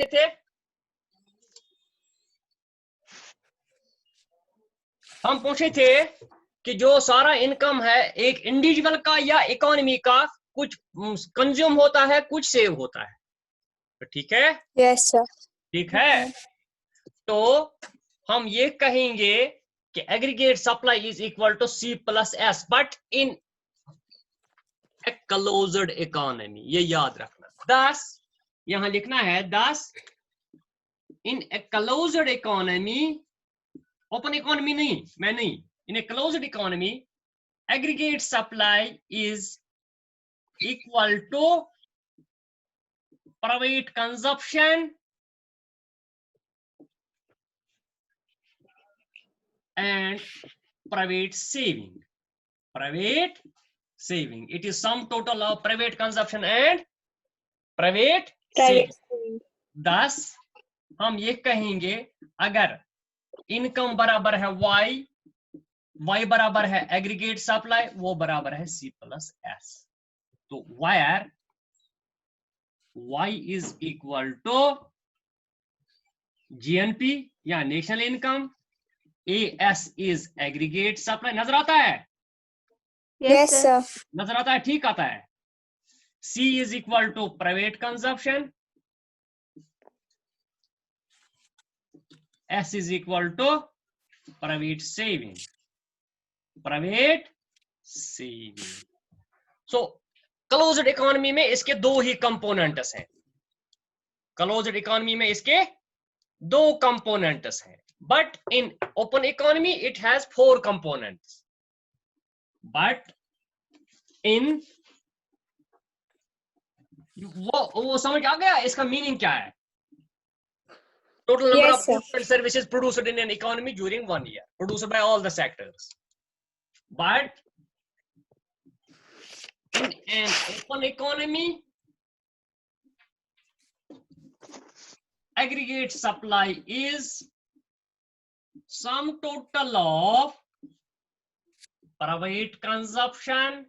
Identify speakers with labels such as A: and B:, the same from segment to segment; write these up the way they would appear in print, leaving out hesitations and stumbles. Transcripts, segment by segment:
A: थे, हम पूछे थे कि जो सारा इनकम है एक इंडिविजुअल का या इकोनॉमी का, कुछ कंज्यूम होता है, कुछ सेव होता है, तो ठीक है।
B: Yes sir.
A: ठीक है, तो हम ये कहेंगे कि aggregate supply is equal to C plus S, but in a closed economy, ये याद रखना। 10 यहां लिखना है, 10 in a closed economy, open economy नहीं, मैं नहीं, in a closed economy aggregate supply is equal to private consumption and private saving. Private saving, it is sum total of private consumption and private saving. 10 हम ये कहेंगे अगर income बराबर है y बराबर है एग्रीगेट सप्लाई, वो बराबर है c प्लस s, तो where y is equal to GNP या national income, AS is aggregate supply, नजर आता है?
B: Yes sir.
A: नजर आता है? ठीक आता है। C is equal to private consumption, S is equal to private saving, private saving. So closed economy में इसके दो ही कंपोनेंट्स हैं, क्लोज्ड इकोनॉमी में इसके दो कंपोनेंट्स हैं, but in open economy it has 4 components, but in वो समझ आ गया इसका मीनिंग क्या है? Total number
B: Yes,
A: of goods and services produced in an economy during 1 year, produced by all the sectors. But in an open economy, aggregate supply is sum total of private consumption,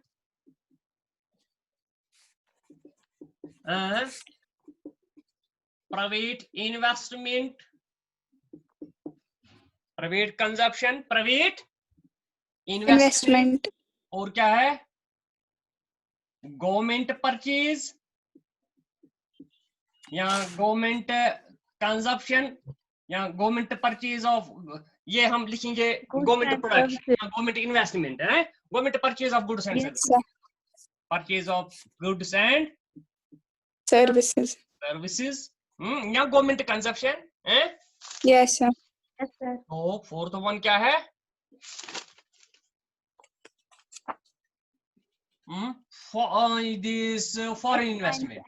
A: private investment, private consumption, private investment, और क्या है? Government purchase या government consumption या government purchase of, ये हम लिखेंगे government production, government investment है, government purchase of goods and purchase of goods and
B: services
A: या गवर्नमेंट कंजप्शन है।
B: Yes sir.
A: तो फोर्थ वन क्या है? this foreign investment,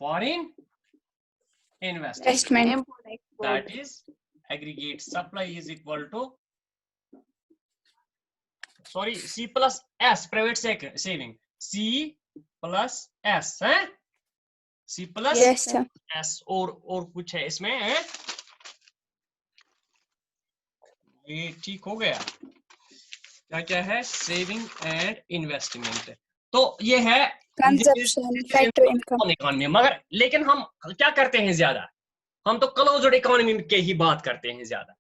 A: foreign investment, that is aggregate supply is equal to, sorry, C plus S, private saving, C plus S है, C plus
B: yes,
A: S, और कुछ है इसमें है? ये ठीक हो गया? क्या क्या है? सेविंग एंड इन्वेस्टमेंट, तो ये है
B: कंजप्शन, फैक्टर इनकम
A: इकोनॉमी। मगर लेकिन हम क्या करते हैं ज्यादा? हम तो क्लोज्ड इकोनॉमी के ही बात करते हैं ज्यादा।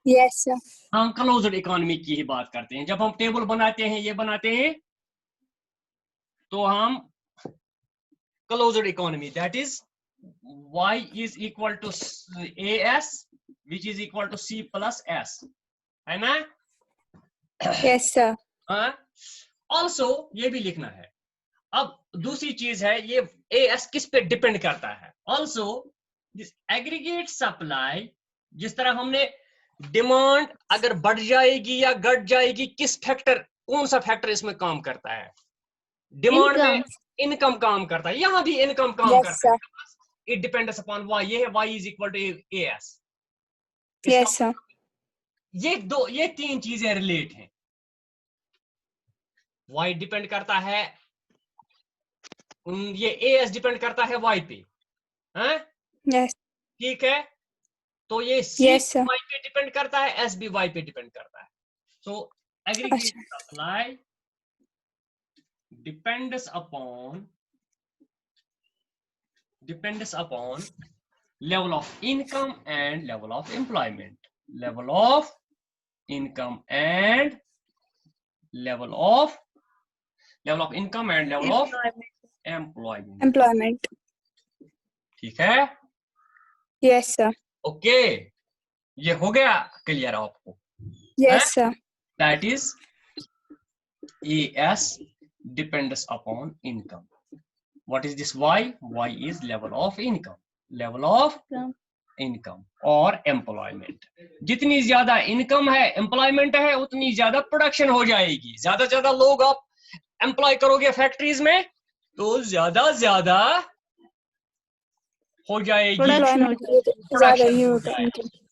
B: Yes sir.
A: हम क्लोज्ड इकोनॉमी की ही बात करते हैं। जब हम टेबल बनाते हैं, ये बनाते हैं, तो हम closed economy, that is y is equal to AS which is equal to C plus S, है ना?
B: Yes sir.
A: ऑल्सो ये भी लिखना है। अब दूसरी चीज है, ये AS किस पे डिपेंड करता है? ऑल्सो दिस एग्रीगेट सप्लाई, जिस तरह हमने डिमांड अगर बढ़ जाएगी या घट जाएगी, किस फैक्टर, कौन सा फैक्टर इसमें काम करता है? डिमांड में इनकम काम करता है, यहां भी इनकम काम करता है। इट डिपेंड्स अपॉन y, ये है y is equal to AS।
B: Yes sir.
A: ये 3 चीजें रिलेट हैं। y डिपेंड करता है, ये AS डिपेंड करता है y पे, हैं?
B: यस।
A: ठीक है, तो ये C y पे डिपेंड करता है, S भी y पे डिपेंड करता है। So aggregate supply depends upon level of income and level of employment. Level of income and level of income and level of employment.
B: Employment.
A: ठीक है?
B: Yes, sir.
A: ओके, ये हो गया क्लियर आपको?
B: Yes, sir.
A: That is AS depends upon income. What is this Y? Y is level of income. Level of income और employment. जितनी ज्यादा income है, एम्प्लॉयमेंट है, उतनी ज्यादा प्रोडक्शन हो जाएगी. ज्यादा ज्यादा लोग आप एम्प्लॉय करोगे फैक्ट्रीज में तो ज्यादा हो जाएगी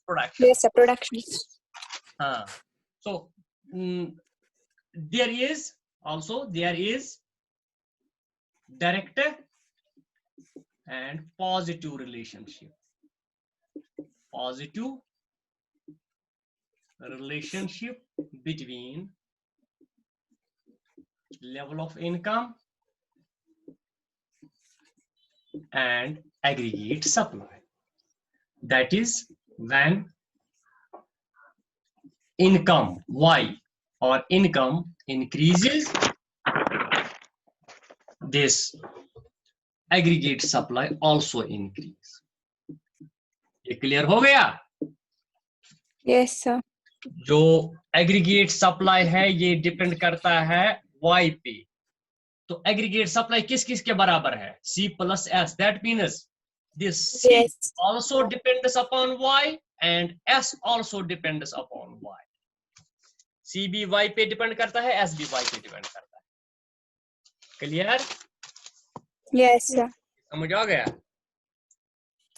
A: प्रोडक्शन.
B: Yes, sir. Production.
A: हाँ. So there is direct and positive relationship. Positive relationship between level of income and aggregate supply. That is when income Y or income increases, this aggregate supply also increase. ये clear हो गया?
B: Yes, sir.
A: जो aggregate supply है ये depend करता है Y पे. तो एग्रीगेट सप्लाई किस किस के बराबर है? C plus S. That means this C
B: Yes.
A: also depends upon Y and S also depends upon Y. C भी Y पे डिपेंड करता है, S भी Y पे डिपेंड करता है. क्लियर?
B: Yes, sir.
A: समझ आ गया?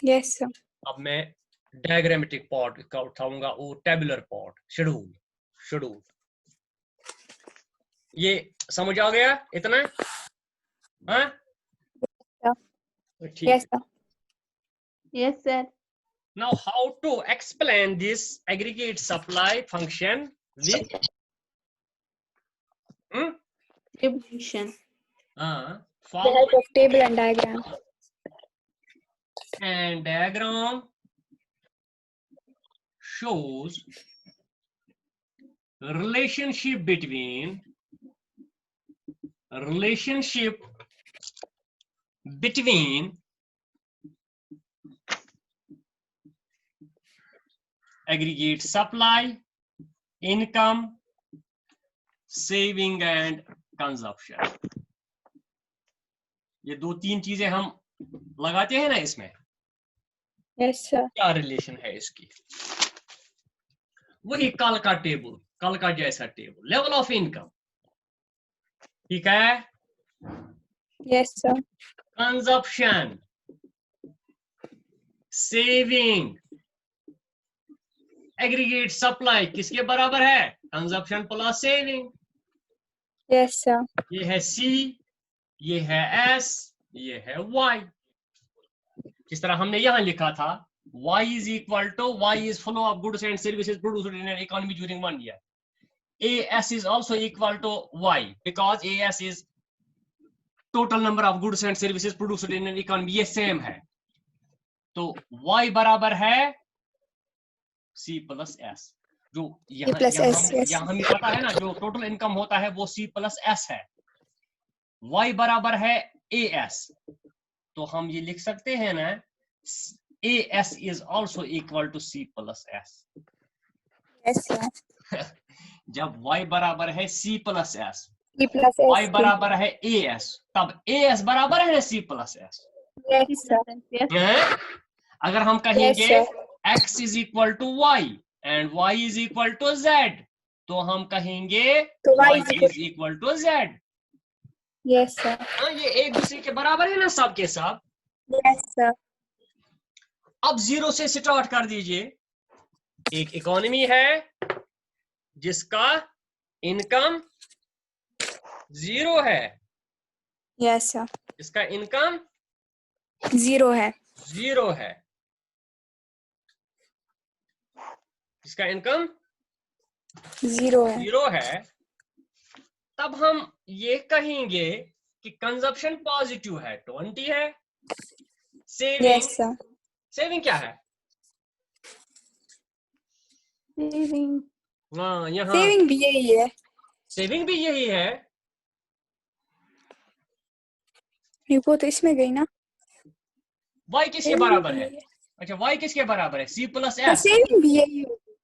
B: Yes, sir.
A: अब मैं डायग्रामेटिक पार्ट का उठाऊंगा, वो टेबुलर पार्ट, शेड्यूल. ये समझ आ गया इतना? हाँ? ठीक.
B: Yes, sir.
C: Yes, sir.
A: Now how to explain this aggregate supply function with
C: Distribution.
B: The
A: form
B: help of table and diagram.
A: and diagram shows relationship between aggregate supply, income, saving and consumption. ये दो तीन चीजें हम लगाते हैं ना इसमें.
B: Yes, sir.
A: क्या रिलेशन है इसकी? वही कल का टेबल, कल का जैसा टेबल. लेवल ऑफ इनकम, ठीक है?
B: Yes, sir.
A: Consumption, saving, aggregate supply किसके बराबर है? Consumption plus saving.
B: Yes, sir.
A: ये है C, ये है S, ये है Y. जिस तरह हमने यहां लिखा था, Y is equal to Y is flow of goods and services produced in an economy during 1 year. AS is also equal to Y because AS is total number of goods and services produced in an economy. ये same है. तो Y बराबर है C plus S. जो यहाँ हमें पता है ना, जो टोटल इनकम होता है वो C plus S है. Y बराबर है AS. तो हम ये लिख सकते हैं ना, AS is also equal to C plus S.
B: Yes, sir.
A: जब Y बराबर है C plus S,
B: C plus S.
A: Y बराबर है AS, तब AS बराबर है C plus S.
B: Yes, sir.
C: Yes.
A: अगर हम कहेंगे
B: Yes,
A: X is equal to Y and Y is equal to Z, तो हम कहेंगे
B: तो
A: Y
B: Y
A: is equal to Z.
B: Yes, sir.
A: हाँ, ये एक दूसरे के बराबर है ना, सब के सब.
B: Yes, sir.
A: अब जीरो से स्टार्ट कर दीजिए. एक इकोनॉमी है जिसका इनकम जीरो है.
B: Yes, sir.
A: इसका इनकम
B: Zero है.
A: जीरो है. इसका इनकम
B: Zero है.
A: जीरो है. तब हम ये कहेंगे कि कंजप्शन पॉजिटिव है, 20 है. Saving
B: Yes, sir.
A: सेविंग क्या है?
C: Saving.
A: हाँ, यहाँ
B: सेविंग भी यही है।
A: सेविंग भी यही है।
B: ये वो तो इसमें गई ना।
A: y किसके
B: सेविंग
A: बराबर
B: भी
A: है?
B: यही है।
A: अच्छा, y किसके बराबर है? c प्लस
B: तो
A: s।
B: सेविंग भी यही होगी।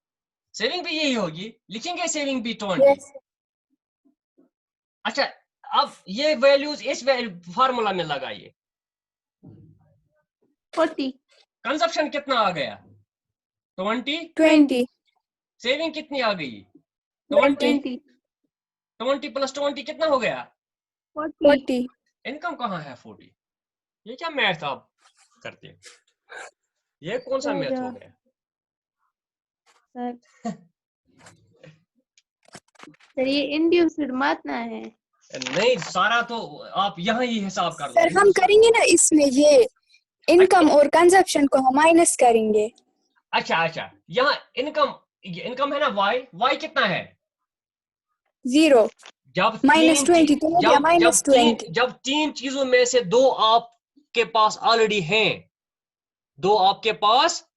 A: सेविंग भी यही होगी, लिखेंगे सेविंग भी 20।
B: यस
A: अच्छा, अब ये वैल्यूज इस फार्मूला में लगाइए।
C: 40.
A: कंजप्शन कितना आ गया? 20।
B: 20
A: सेविंग कितनी आ गई? 20।
C: 20.
A: 20 प्लस 20 कितना हो गया?
C: 40.
B: 40
A: इनकम कहाँ है? 40। ये क्या मैथ आप करते हैं? ये कौन सा मैथ हो गया?
C: सर सर ये इंड्यूस्ड मत ना है।
A: नहीं, सारा तो आप यहाँ ही हिसाब कर
B: सर
A: लो।
B: हम करेंगे ना इसमें ये इनकम और कंजप्शन को हम माइनस करेंगे।
A: अच्छा अच्छा, यहाँ इनकम है ना, y कितना है?
B: 0
A: जब
B: माइनस 20 तो हो गया माइनस 20।
A: जब तीन चीजों में से दो आपके पास ऑलरेडी हैं, दो आपके पास,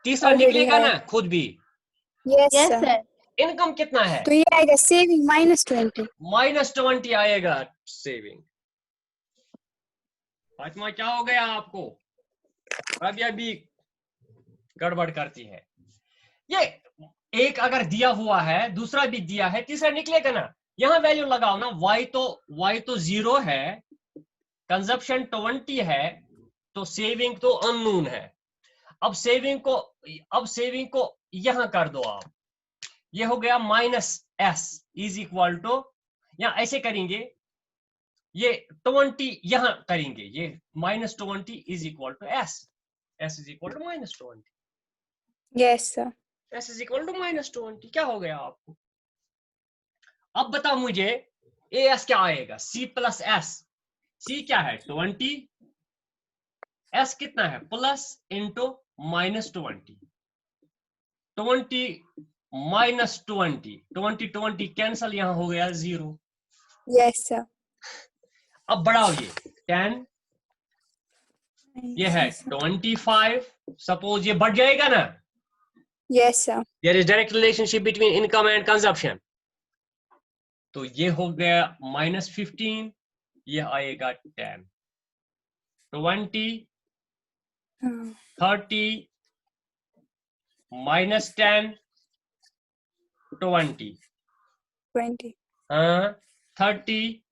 A: तीसरा
B: ऑलरेडी
A: निकलेगा
B: है।
A: ना खुद भी।
B: Yes
C: yes
B: sir.
C: Sir.
A: Income कितना है?
B: तो ये आएगा सेविंग माइनस 20।
A: -20 आएगा सेविंग। फातिमा क्या हो गया आपको? अभी गड़बड़ करती है। ये एक अगर दिया हुआ है, दूसरा भी दिया है, तीसरा निकलेगा ना। यहां वैल्यू लगाओ ना। y तो 0 है, कंजप्शन 20 है, तो सेविंग तो अननोन है। अब सेविंग को यहां कर दो आप। ये हो गया -s इज इक्वल टू, या ऐसे करेंगे, ये 20 यहां करेंगे, ये -20 is equal to s is equal to -20।
B: Yes sir.
A: s is equal to -20। क्या हो गया आपको? अब बताओ मुझे as क्या आएगा? c plus s। c क्या है? 20। s कितना है? Plus into -20। 20 -20 कैंसल, यहां हो गया 0।
B: Yes sir.
A: अब बढ़ाओ ये 10, ये है 25। सपोज ये बढ़ जाएगा ना।
B: Yes sir.
A: There is direct relationship between income and consumption. तो ये हो गया -15, ये आएगा 10। 20 30 -10 20
B: 20
A: 30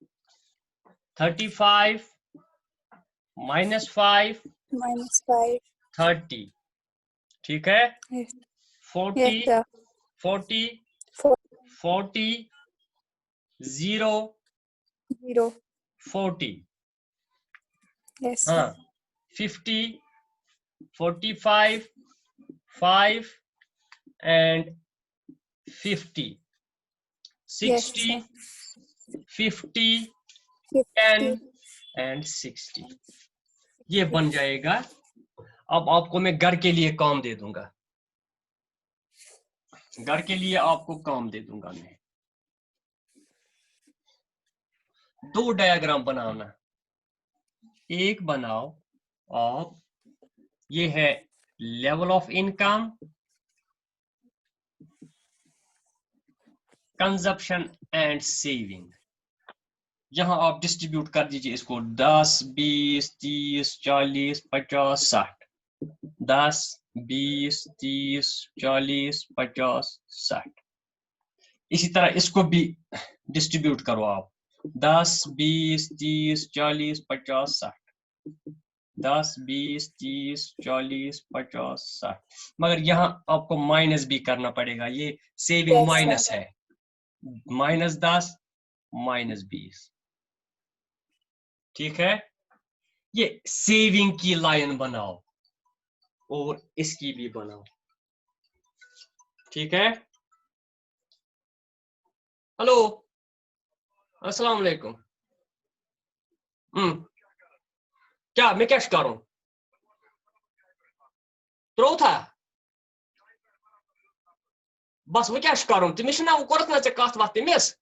A: 35 -5
B: -5
A: 30। ठीक है।
B: Yes
A: 40
B: sir.
A: 40
B: 4
A: 40 0
B: 0
A: 40।
B: यस
A: हाँ,
B: sir.
A: 50 45 5 and 50
B: yes
A: 60
B: sir.
A: 50
B: 50
A: 10 and 60। ये बन जाएगा। अब आपको मैं घर के लिए काम दे दूंगा, घर के लिए आपको काम दे दूंगा मैं। दो डायग्राम बनाना। एक बनाओ आप, ये है level of income, consumption and saving. यहां आप डिस्ट्रीब्यूट कर दीजिए इसको 10 20 30 40 50 60। 10 20 30 40 50 60। इसी तरह इसको भी डिस्ट्रीब्यूट करो आप। 10 20 30 40 50 60। 10 20 30 40 50 60। मगर यहाँ आपको माइनस भी करना पड़ेगा, ये सेविंग
B: Yes,
A: माइनस
B: sir.
A: है। -10 -20। ठीक है। ये सेविंग की लाइन बनाओ और इसकी भी बनाओ। ठीक है। हेलो, अस्सलाम वालेकुम। क्या मैं क्या करूं? त्रोथा बस वो क्या करूं? तुम ना वो करत ना कत वत तमिस